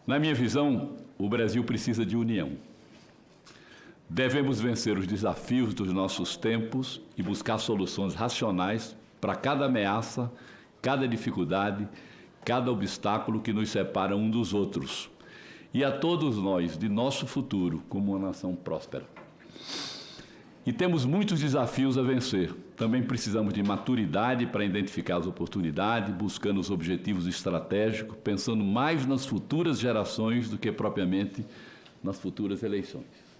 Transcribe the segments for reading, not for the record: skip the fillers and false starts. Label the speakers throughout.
Speaker 1: Na minha visão, o Brasil precisa de união. Devemos vencer os desafios dos nossos tempos e buscar soluções racionais para cada ameaça, cada dificuldade, cada obstáculo que nos separa um dos outros. E a todos nós, de nosso futuro, como uma nação próspera. E temos muitos desafios a vencer. Também precisamos de maturidade para identificar as oportunidades, buscando os objetivos estratégicos, pensando mais nas futuras gerações do que propriamente nas futuras eleições.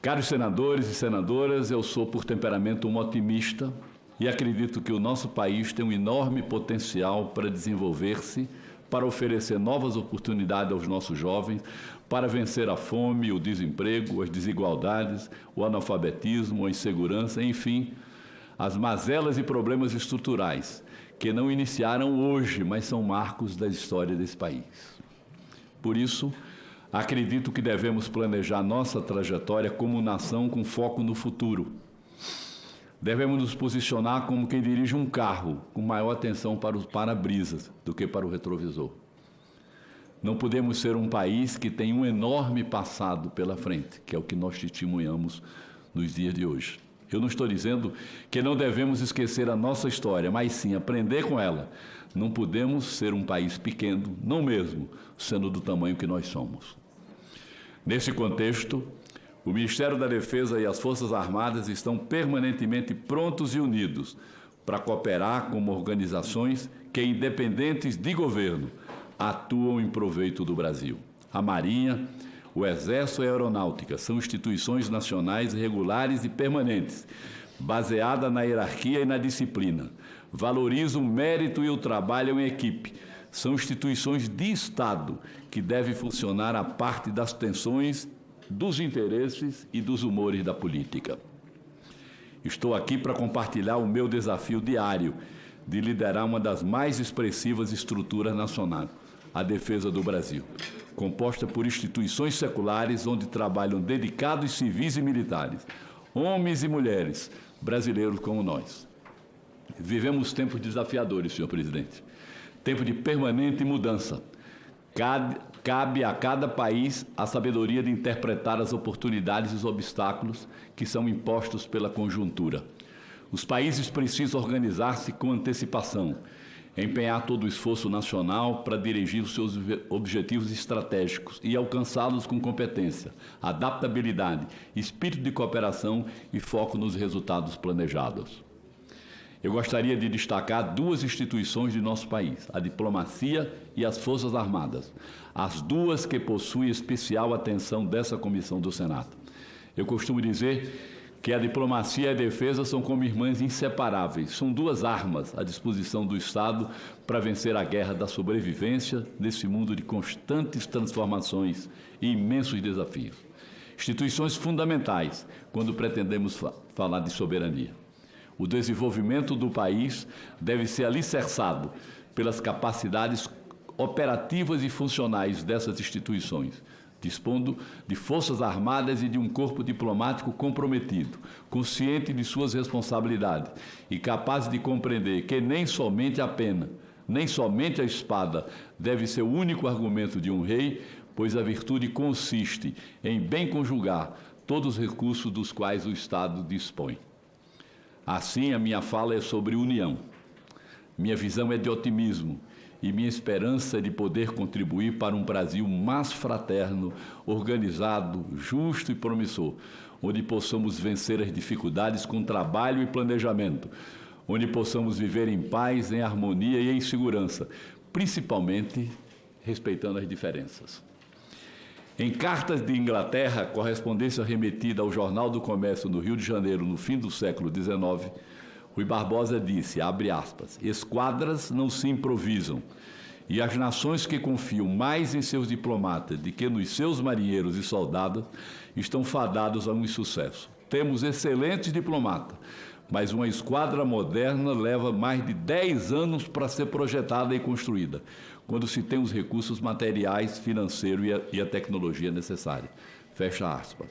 Speaker 1: Caros senadores e senadoras, eu sou por temperamento um otimista e acredito que o nosso país tem um enorme potencial para desenvolver-se, para oferecer novas oportunidades aos nossos jovens, para vencer a fome, o desemprego, as desigualdades, o analfabetismo, a insegurança, enfim, as mazelas e problemas estruturais que não iniciaram hoje, mas são marcos da história desse país. Por isso, acredito que devemos planejar nossa trajetória como nação com foco no futuro. Devemos nos posicionar como quem dirige um carro, com maior atenção para os para-brisas do que para o retrovisor. Não podemos ser um país que tem um enorme passado pela frente, que é o que nós testemunhamos nos dias de hoje. Eu não estou dizendo que não devemos esquecer a nossa história, mas sim aprender com ela. Não podemos ser um país pequeno, não mesmo sendo do tamanho que nós somos. Nesse contexto, o Ministério da Defesa e as Forças Armadas estão permanentemente prontos e unidos para cooperar como organizações que, independentes de governo, atuam em proveito do Brasil. A Marinha, o Exército e a Aeronáutica são instituições nacionais regulares e permanentes, baseadas na hierarquia e na disciplina. Valorizam o mérito e o trabalho em equipe. São instituições de Estado que devem funcionar à parte das tensões, dos interesses e dos humores da política. Estou aqui para compartilhar o meu desafio diário de liderar uma das mais expressivas estruturas nacionais, a defesa do Brasil, composta por instituições seculares onde trabalham dedicados civis e militares, homens e mulheres, brasileiros como nós. Vivemos tempos desafiadores, senhor presidente, tempo de permanente mudança. Cabe a cada país a sabedoria de interpretar as oportunidades e os obstáculos que são impostos pela conjuntura. Os países precisam organizar-se com antecipação, empenhar todo o esforço nacional para dirigir os seus objetivos estratégicos e alcançá-los com competência, adaptabilidade, espírito de cooperação e foco nos resultados planejados. Eu gostaria de destacar duas instituições de nosso país, a diplomacia e as Forças Armadas, as duas que possuem especial atenção dessa comissão do Senado. Eu costumo dizer que a diplomacia e a defesa são como irmãs inseparáveis, são duas armas à disposição do Estado para vencer a guerra da sobrevivência nesse mundo de constantes transformações e imensos desafios. Instituições fundamentais quando pretendemos falar de soberania. O desenvolvimento do país deve ser alicerçado pelas capacidades operativas e funcionais dessas instituições, dispondo de forças armadas e de um corpo diplomático comprometido, consciente de suas responsabilidades e capaz de compreender que nem somente a pena, nem somente a espada deve ser o único argumento de um rei, pois a virtude consiste em bem conjugar todos os recursos dos quais o Estado dispõe. Assim, a minha fala é sobre união. Minha visão é de otimismo e minha esperança é de poder contribuir para um Brasil mais fraterno, organizado, justo e promissor, onde possamos vencer as dificuldades com trabalho e planejamento, onde possamos viver em paz, em harmonia e em segurança, principalmente respeitando as diferenças. Em cartas de Inglaterra, correspondência remetida ao Jornal do Comércio no Rio de Janeiro no fim do século XIX, Rui Barbosa disse, abre aspas, esquadras não se improvisam, e as nações que confiam mais em seus diplomatas do que nos seus marinheiros e soldados estão fadados a um insucesso. Temos excelentes diplomatas, mas uma esquadra moderna leva mais de 10 anos para ser projetada e construída, quando se tem os recursos materiais, financeiros e a tecnologia necessária. Fecha aspas.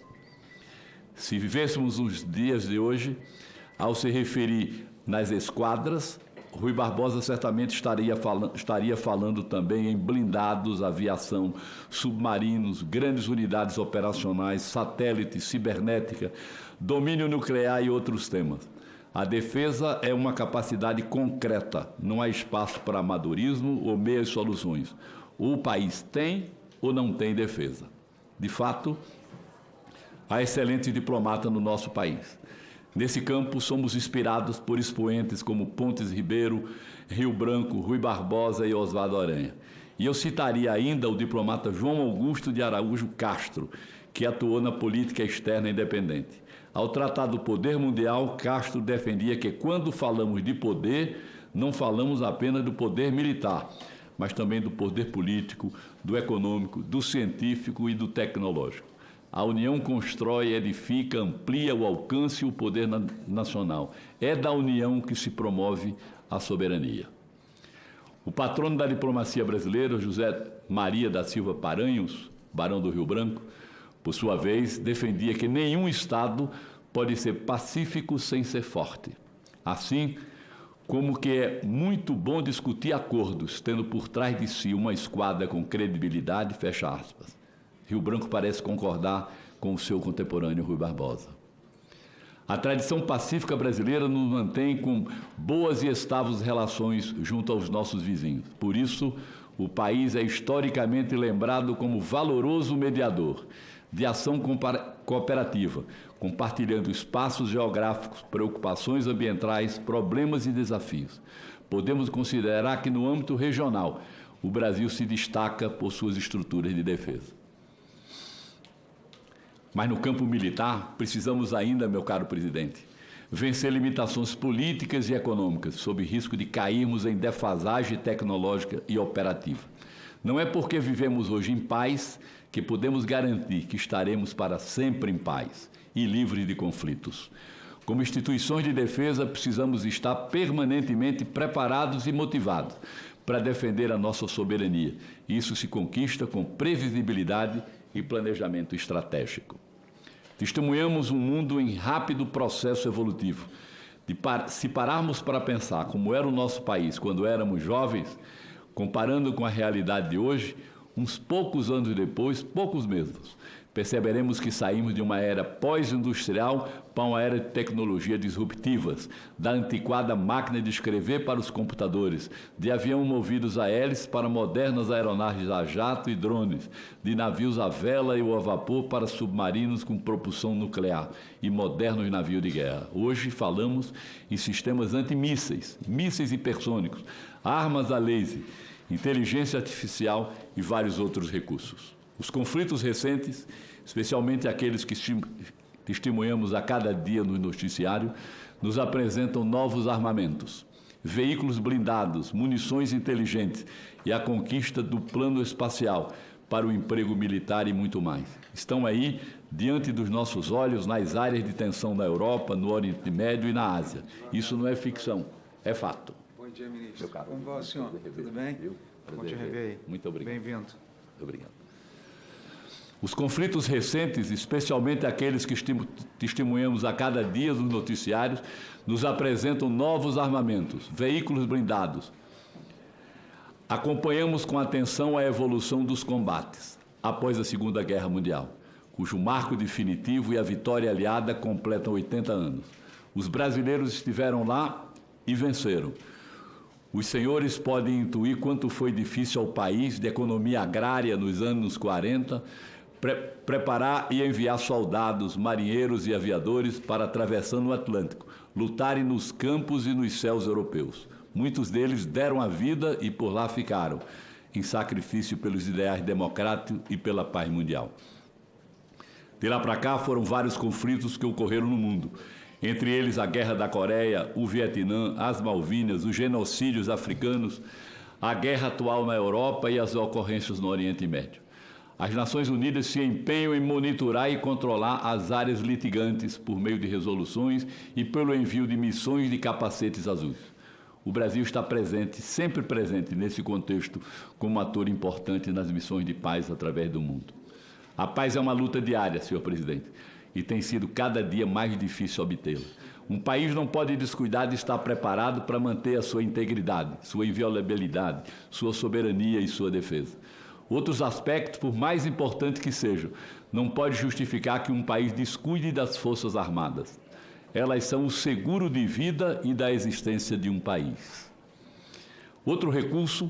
Speaker 1: Se vivêssemos os dias de hoje, ao se referir nas esquadras, Rui Barbosa certamente estaria falando também em blindados, aviação, submarinos, grandes unidades operacionais, satélites, cibernética, domínio nuclear e outros temas. A defesa é uma capacidade concreta, não há espaço para amadorismo ou meias soluções. Ou o país tem ou não tem defesa. De fato, há excelentes diplomatas no nosso país. Nesse campo, somos inspirados por expoentes como Pontes Ribeiro, Rio Branco, Rui Barbosa e Oswaldo Aranha. E eu citaria ainda o diplomata João Augusto de Araújo Castro, que atuou na política externa independente. Ao tratar do poder mundial, Castro defendia que, quando falamos de poder, não falamos apenas do poder militar, mas também do poder político, do econômico, do científico e do tecnológico. A União constrói, edifica, amplia o alcance e o poder nacional. É da União que se promove a soberania. O patrono da diplomacia brasileira, José Maria da Silva Paranhos, barão do Rio Branco, por sua vez, defendia que nenhum Estado pode ser pacífico sem ser forte. Assim, como que é muito bom discutir acordos, tendo por trás de si uma esquadra com credibilidade, fecha aspas. Rio Branco parece concordar com o seu contemporâneo Rui Barbosa. A tradição pacífica brasileira nos mantém com boas e estáveis relações junto aos nossos vizinhos. Por isso, o país é historicamente lembrado como valoroso mediador de ação cooperativa, compartilhando espaços geográficos, preocupações ambientais, problemas e desafios. Podemos considerar que, no âmbito regional, o Brasil se destaca por suas estruturas de defesa. Mas no campo militar, precisamos ainda, meu caro presidente, vencer limitações políticas e econômicas, sob risco de cairmos em defasagem tecnológica e operativa. Não é porque vivemos hoje em paz que podemos garantir que estaremos para sempre em paz e livres de conflitos. Como instituições de defesa, precisamos estar permanentemente preparados e motivados para defender a nossa soberania. Isso se conquista com previsibilidade e planejamento estratégico. Testemunhamos um mundo em rápido processo evolutivo. Se pararmos para pensar como era o nosso país quando éramos jovens, comparando com a realidade de hoje, uns poucos anos depois, poucos mesmos, perceberemos que saímos de uma era pós-industrial para uma era de tecnologias disruptivas, da antiquada máquina de escrever para os computadores, de avião movidos a hélice para modernas aeronaves a jato e drones, de navios a vela e ou a vapor para submarinos com propulsão nuclear e modernos navios de guerra. Hoje falamos em sistemas antimísseis, mísseis hipersônicos, armas a laser, inteligência artificial e vários outros recursos. Os conflitos recentes, especialmente aqueles que testemunhamos a cada dia no noticiário, nos apresentam novos armamentos, veículos blindados, munições inteligentes e a conquista do plano espacial para o emprego militar e muito mais. Estão aí, diante dos nossos olhos, nas áreas de tensão na Europa, no Oriente Médio e na Ásia. Isso não é ficção, é fato.
Speaker 2: Bom dia, ministro. Como vai o senhor? Tudo bem? Bom te rever aí.
Speaker 1: Muito obrigado.
Speaker 2: Bem-vindo.
Speaker 1: Muito obrigado. Os conflitos recentes, especialmente aqueles que testemunhamos a cada dia nos noticiários, nos apresentam novos armamentos, veículos blindados. Acompanhamos com atenção a evolução dos combates após a Segunda Guerra Mundial, cujo marco definitivo e a vitória aliada completam 80 anos. Os brasileiros estiveram lá e venceram. Os senhores podem intuir quanto foi difícil ao país de economia agrária nos anos 40, preparar e enviar soldados, marinheiros e aviadores para, atravessando o Atlântico, lutarem nos campos e nos céus europeus. Muitos deles deram a vida e por lá ficaram, em sacrifício pelos ideais democráticos e pela paz mundial. De lá para cá foram vários conflitos que ocorreram no mundo, entre eles a Guerra da Coreia, o Vietnã, as Malvinas, os genocídios africanos, a guerra atual na Europa e as ocorrências no Oriente Médio. As Nações Unidas se empenham em monitorar e controlar as áreas litigantes por meio de resoluções e pelo envio de missões de capacetes azuis. O Brasil está presente, sempre presente nesse contexto, como ator importante nas missões de paz através do mundo. A paz é uma luta diária, senhor presidente, e tem sido cada dia mais difícil obtê-la. Um país não pode descuidar de estar preparado para manter a sua integridade, sua inviolabilidade, sua soberania e sua defesa. Outros aspectos, por mais importantes que sejam, não pode justificar que um país descuide das Forças Armadas. Elas são o seguro de vida e da existência de um país. Outro recurso,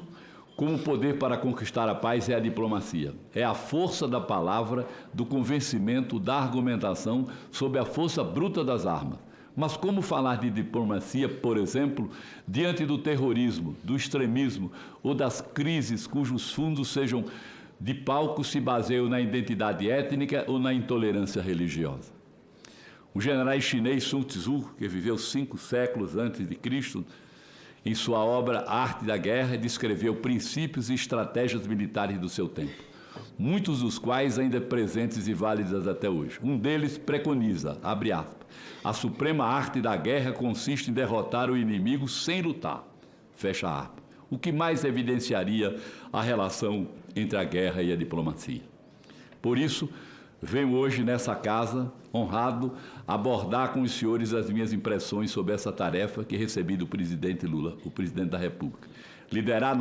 Speaker 1: como poder para conquistar a paz, é a diplomacia. É a força da palavra, do convencimento, da argumentação, sob a força bruta das armas. Mas como falar de diplomacia, por exemplo, diante do terrorismo, do extremismo ou das crises cujos fundos sejam de palco se baseiam na identidade étnica ou na intolerância religiosa? O general chinês Sun Tzu, que viveu 5 séculos antes de Cristo, em sua obra A Arte da Guerra, descreveu princípios e estratégias militares do seu tempo, muitos dos quais ainda presentes e válidas até hoje. Um deles preconiza, abre aspas, a suprema arte da guerra consiste em derrotar o inimigo sem lutar, fecha aspas, o que mais evidenciaria a relação entre a guerra e a diplomacia. Por isso, venho hoje nessa casa, honrado, abordar com os senhores as minhas impressões sobre essa tarefa que recebi do presidente Lula, o presidente da República. Liderar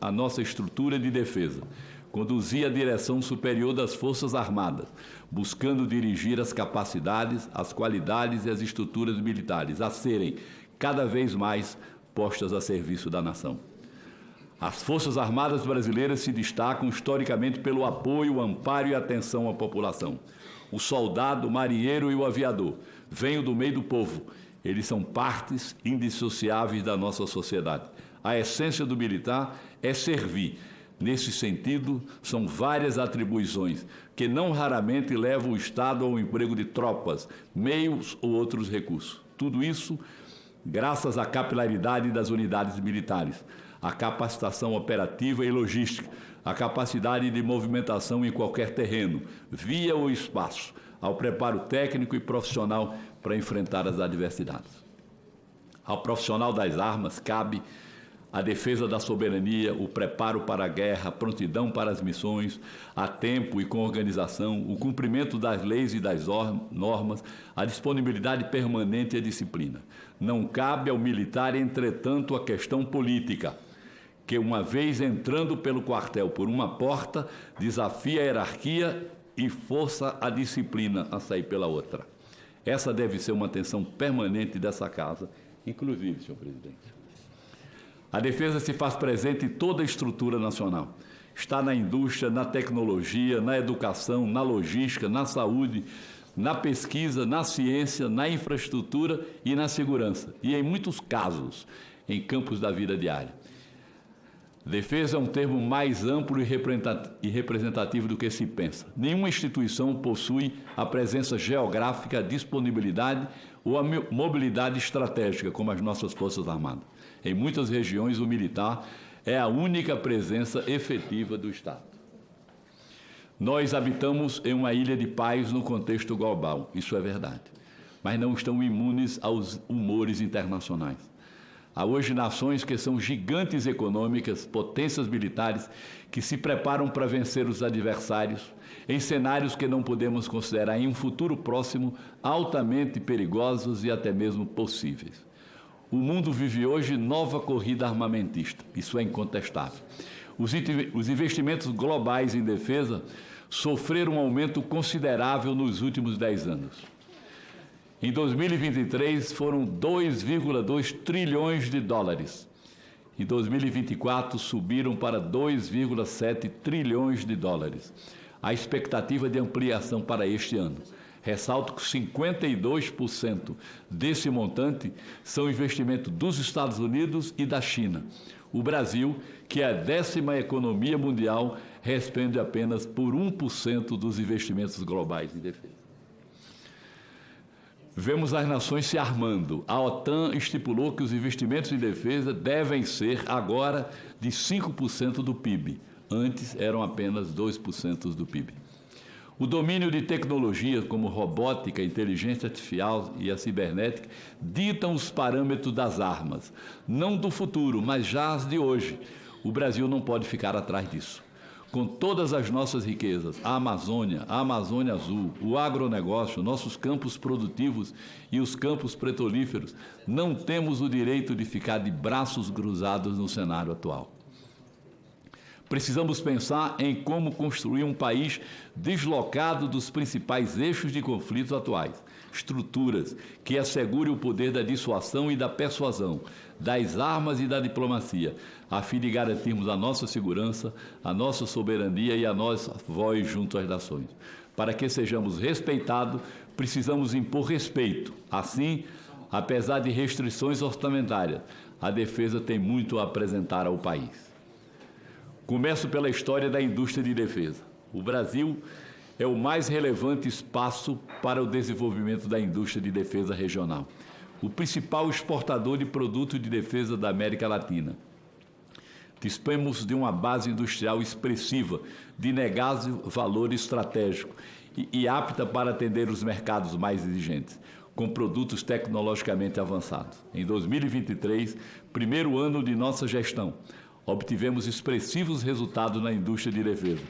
Speaker 1: a nossa estrutura de defesa, conduzir a direção superior das Forças Armadas, buscando dirigir as capacidades, as qualidades e as estruturas militares a serem cada vez mais postas a serviço da nação. As Forças Armadas brasileiras se destacam historicamente pelo apoio, o amparo e a atenção à população. O soldado, o marinheiro e o aviador vêm do meio do povo. Eles são partes indissociáveis da nossa sociedade. A essência do militar é servir. Nesse sentido, são várias atribuições que não raramente levam o Estado ao emprego de tropas, meios ou outros recursos. Tudo isso graças à capilaridade das unidades militares, à capacitação operativa e logística, à capacidade de movimentação em qualquer terreno, via ou espaço, ao preparo técnico e profissional para enfrentar as adversidades. Ao profissional das armas cabe a defesa da soberania, o preparo para a guerra, a prontidão para as missões, a tempo e com organização, o cumprimento das leis e das normas, a disponibilidade permanente e a disciplina. Não cabe ao militar, entretanto, a questão política, que, uma vez entrando pelo quartel por uma porta, desafia a hierarquia e força a disciplina a sair pela outra. Essa deve ser uma atenção permanente dessa casa, inclusive, senhor presidente. A defesa se faz presente em toda a estrutura nacional. Está na indústria, na tecnologia, na educação, na logística, na saúde, na pesquisa, na ciência, na infraestrutura e na segurança. E, em muitos casos, em campos da vida diária. Defesa é um termo mais amplo e representativo do que se pensa. Nenhuma instituição possui a presença geográfica, a disponibilidade ou a mobilidade estratégica como as nossas Forças Armadas. Em muitas regiões, o militar é a única presença efetiva do Estado. Nós habitamos em uma ilha de paz no contexto global, isso é verdade, mas não estão imunes aos humores internacionais. Há hoje nações que são gigantes econômicas, potências militares, que se preparam para vencer os adversários em cenários que não podemos considerar em um futuro próximo altamente perigosos e até mesmo possíveis. O mundo vive hoje nova corrida armamentista, isso é incontestável. Os investimentos globais em defesa sofreram um aumento considerável nos últimos 10 anos. Em 2023, foram 2,2 trilhões de dólares. Em 2024, subiram para 2,7 trilhões de dólares. A expectativa de ampliação para este ano. Ressalto que 52% desse montante são investimentos dos Estados Unidos e da China. O Brasil, que é a 10ª economia mundial, responde apenas por 1% dos investimentos globais em defesa. Vemos as nações se armando. A OTAN estipulou que os investimentos em defesa devem ser agora de 5% do PIB. Antes eram apenas 2% do PIB. O domínio de tecnologias como robótica, inteligência artificial e a cibernética ditam os parâmetros das armas, não do futuro, mas já as de hoje. O Brasil não pode ficar atrás disso. com todas as nossas riquezas, a Amazônia Azul, o agronegócio, nossos campos produtivos e os campos petrolíferos, não temos o direito de ficar de braços cruzados no cenário atual. Precisamos pensar em como construir um país deslocado dos principais eixos de conflitos atuais, estruturas que assegurem o poder da dissuasão e da persuasão, das armas e da diplomacia, a fim de garantirmos a nossa segurança, a nossa soberania e a nossa voz junto às nações. Para que sejamos respeitados, precisamos impor respeito. Assim, apesar de restrições orçamentárias, a defesa tem muito a apresentar ao país. Começo pela história da indústria de defesa. O Brasil é o mais relevante espaço para o desenvolvimento da indústria de defesa regional, o principal exportador de produtos de defesa da América Latina. Dispomos de uma base industrial expressiva, de inegável valor estratégico e apta para atender os mercados mais exigentes, com produtos tecnologicamente avançados. Em 2023, primeiro ano de nossa gestão, obtivemos expressivos resultados na indústria de defesa,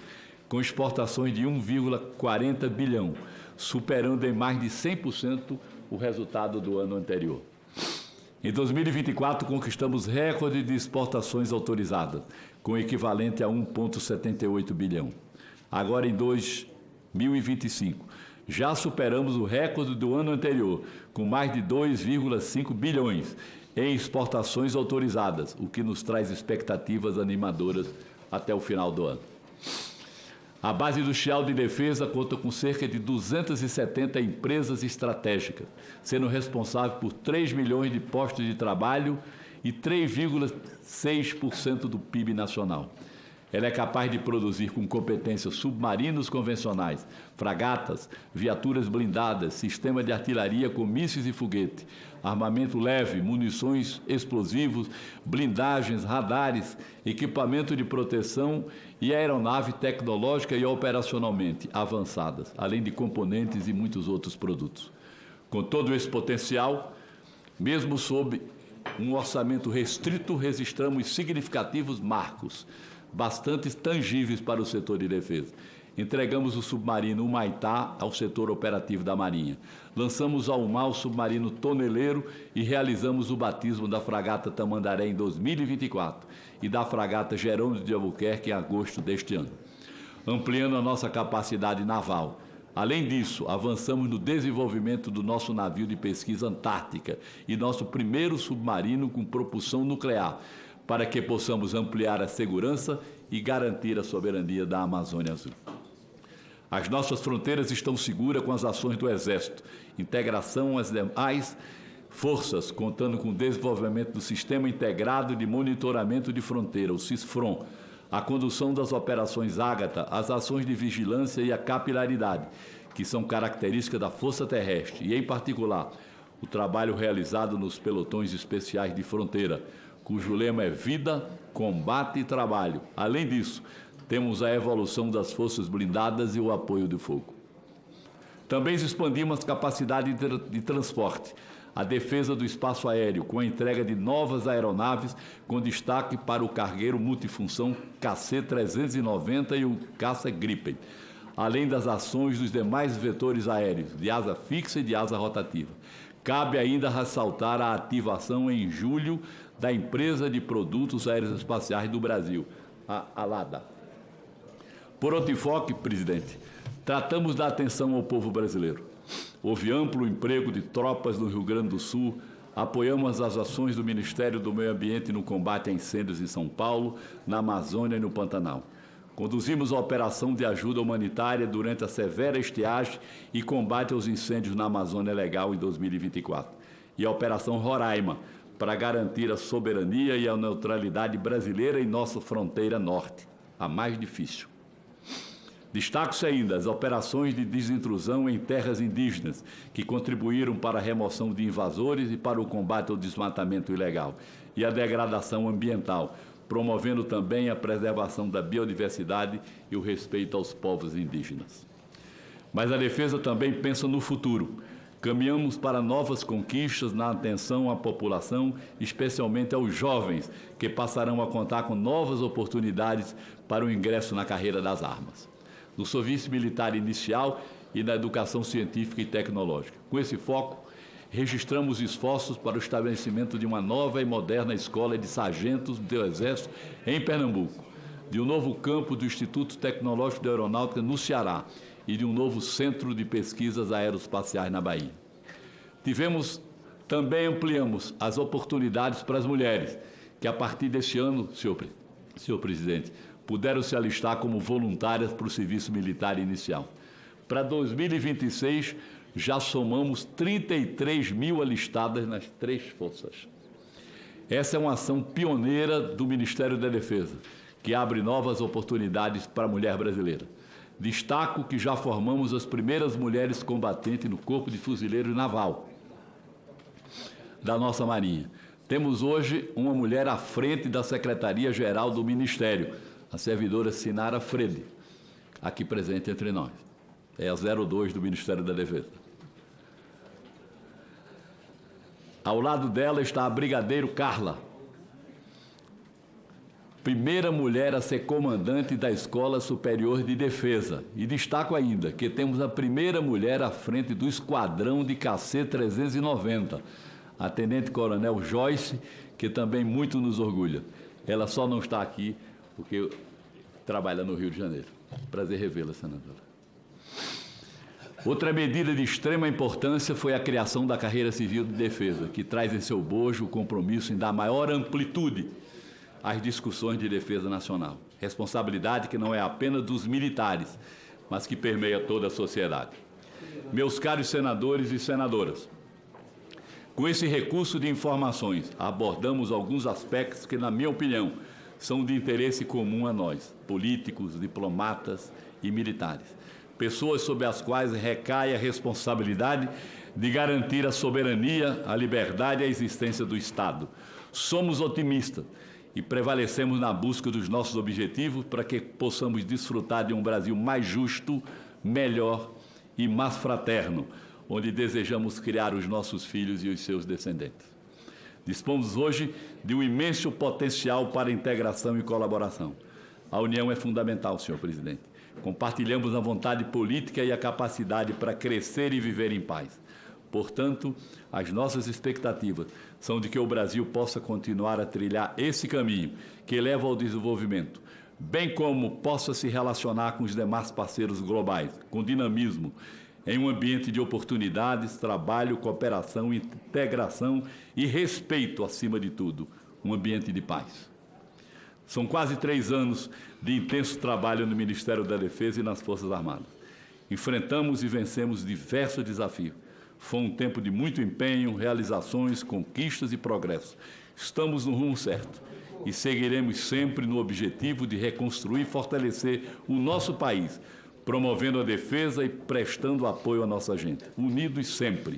Speaker 1: com exportações de 1,40 bilhão, superando em mais de 100% o resultado do ano anterior. Em 2024, conquistamos recorde de exportações autorizadas, com equivalente a 1,78 bilhão. Agora, em 2025, já superamos o recorde do ano anterior, com mais de 2,5 bilhões em exportações autorizadas, o que nos traz expectativas animadoras até o final do ano. A base industrial de defesa conta com cerca de 270 empresas estratégicas, sendo responsável por 3 milhões de postos de trabalho e 3,6% do PIB nacional. Ela é capaz de produzir com competência submarinos convencionais, fragatas, viaturas blindadas, sistema de artilharia com mísseis e foguete, armamento leve, munições explosivos, blindagens, radares, equipamento de proteção e aeronave tecnológica e operacionalmente avançadas, além de componentes e muitos outros produtos. Com todo esse potencial, mesmo sob um orçamento restrito, registramos significativos marcos, bastante tangíveis para o setor de defesa. Entregamos o submarino Humaitá ao setor operativo da Marinha. Lançamos ao mar o submarino Toneleiro e realizamos o batismo da fragata Tamandaré em 2024 e da fragata Jerônimo de Albuquerque em agosto deste ano, ampliando a nossa capacidade naval. Além disso, avançamos no desenvolvimento do nosso navio de pesquisa antártica e nosso primeiro submarino com propulsão nuclear, para que possamos ampliar a segurança e garantir a soberania da Amazônia Azul. As nossas fronteiras estão seguras com as ações do Exército, integração às demais forças, contando com o desenvolvimento do Sistema Integrado de Monitoramento de Fronteira, o SISFRON, a condução das operações Ágata, as ações de vigilância e a capilaridade, que são características da Força Terrestre, e, em particular, o trabalho realizado nos pelotões especiais de fronteira, cujo lema é vida, combate e trabalho. Além disso, temos a evolução das forças blindadas e o apoio de fogo. Também expandimos a capacidade de transporte, a defesa do espaço aéreo, com a entrega de novas aeronaves, com destaque para o cargueiro multifunção KC-390 e o caça Gripen, além das ações dos demais vetores aéreos, de asa fixa e de asa rotativa. Cabe ainda ressaltar a ativação em julho da Empresa de Produtos Aeroespaciais do Brasil, a ALADA. Por outro enfoque, presidente, tratamos da atenção ao povo brasileiro. Houve amplo emprego de tropas no Rio Grande do Sul, apoiamos as ações do Ministério do Meio Ambiente no combate a incêndios em São Paulo, na Amazônia e no Pantanal. Conduzimos a operação de ajuda humanitária durante a severa estiagem e combate aos incêndios na Amazônia Legal em 2024. E a Operação Roraima, para garantir a soberania e a neutralidade brasileira em nossa fronteira norte, a mais difícil. Destaco-se ainda as operações de desintrusão em terras indígenas, que contribuíram para a remoção de invasores e para o combate ao desmatamento ilegal e a degradação ambiental, promovendo também a preservação da biodiversidade e o respeito aos povos indígenas. Mas a defesa também pensa no futuro, Caminhamos para novas conquistas na atenção à população, especialmente aos jovens, que passarão a contar com novas oportunidades para o ingresso na carreira das armas, no serviço militar inicial e na educação científica e tecnológica. Com esse foco, registramos esforços para o estabelecimento de uma nova e moderna escola de sargentos do Exército em Pernambuco, de um novo campo do Instituto Tecnológico de Aeronáutica no Ceará e de um novo centro de pesquisas aeroespaciais na Bahia. Também ampliamos as oportunidades para as mulheres, que a partir deste ano, senhor presidente, puderam se alistar como voluntárias para o serviço militar inicial. Para 2026, já somamos 33 mil alistadas nas 3 forças. Essa é uma ação pioneira do Ministério da Defesa, que abre novas oportunidades para a mulher brasileira. Destaco que já formamos as primeiras mulheres combatentes no Corpo de Fuzileiros Naval da nossa Marinha. Temos hoje uma mulher à frente da Secretaria-Geral do Ministério, a servidora Sinara Freire, aqui presente entre nós. É a 02 do Ministério da Defesa. Ao lado dela está a Brigadeiro Carla, primeira mulher a ser comandante da Escola Superior de Defesa. E destaco ainda que temos a primeira mulher à frente do Esquadrão de KC-390, a Tenente-Coronel Joyce, que também muito nos orgulha. Ela só não está aqui porque trabalha no Rio de Janeiro. Prazer revê-la, senadora. Outra medida de extrema importância foi a criação da Carreira Civil de Defesa, que traz em seu bojo o compromisso em dar maior amplitude às discussões de defesa nacional. Responsabilidade que não é apenas dos militares, mas que permeia toda a sociedade. Meus caros senadores e senadoras, com esse recurso de informações, abordamos alguns aspectos que, na minha opinião, são de interesse comum a nós, políticos, diplomatas e militares. Pessoas sobre as quais recai a responsabilidade de garantir a soberania, a liberdade e a existência do Estado. Somos otimistas e prevalecemos na busca dos nossos objetivos para que possamos desfrutar de um Brasil mais justo, melhor e mais fraterno, onde desejamos criar os nossos filhos e os seus descendentes. Dispomos hoje de um imenso potencial para integração e colaboração. A união é fundamental, senhor presidente. Compartilhamos a vontade política e a capacidade para crescer e viver em paz. Portanto, as nossas expectativas são de que o Brasil possa continuar a trilhar esse caminho que leva ao desenvolvimento, bem como possa se relacionar com os demais parceiros globais, com dinamismo, em um ambiente de oportunidades, trabalho, cooperação, integração e respeito, acima de tudo, um ambiente de paz. São quase 3 anos de intenso trabalho no Ministério da Defesa e nas Forças Armadas. Enfrentamos e vencemos diversos desafios. Foi um tempo de muito empenho, realizações, conquistas e progresso. Estamos no rumo certo e seguiremos sempre no objetivo de reconstruir e fortalecer o nosso país, promovendo a defesa e prestando apoio à nossa gente, unidos sempre.